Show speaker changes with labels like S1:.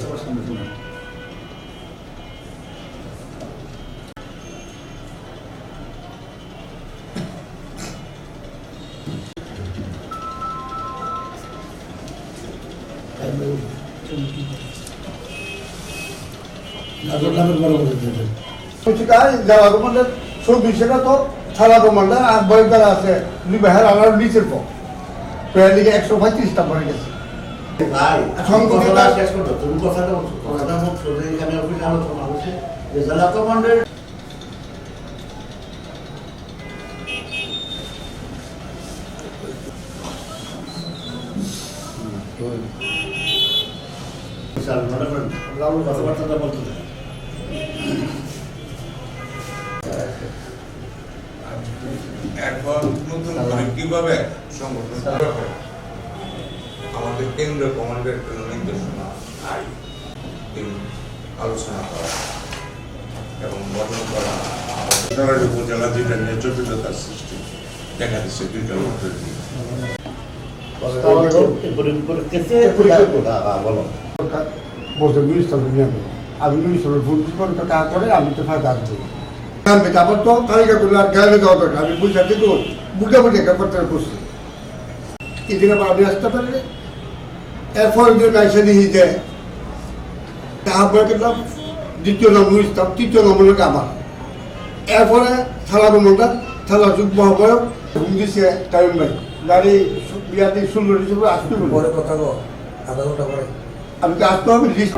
S1: সবার সামনে শুনুন। সেটা তো ছাড়া তোমার আর বই দ্বারা আছে বিবাহের আমার নিচের পর প্রায় 135টা পড়ে গেছে।
S2: শেষ করতো তুমি কথাটা বলছো, কথাটা বলছো যে এখানে অফিসে আলোচনা হচ্ছে যে জেলা কমান্ডের কথাবার্তা বলতে
S3: এখন নতুন করে কিভাবে সংগঠন আমাদের কেন্দ্র কমান্ডের নির্দেশনা আলোচনা করা এবং গঠন করা উপজেলা দুইটা নিয়ে জটিলতার সৃষ্টি দেখা দিচ্ছে দুইটার মধ্যে
S1: বলতে আমি মিনিস্টারের ভুল করে কাজ করে আমি তো ফাঁকা আসবো তারপর তো তালিকা করলে আর গায়ে দেওয়া দরকার আমি বুঝতে কিন্তু বুঝে বুঝে করতে করছি এদিকে আমি আসতে পারি এরপর এসে দেখি যে তারপরে কিন্তু দ্বিতীয় নম্বর ইসলাম তৃতীয় নম্বর আমার এরপরে থালা নম্বরটা থালা যুগ্ম আহ্বায়ক ঘুম দিচ্ছে টাইম ভাই গাড়ি বিয়াদি সুন্দর হিসেবে আসতে
S4: পরে কথা বল আধা ঘন্টা পরে
S1: আমি তো আসতে হবে লিস্ট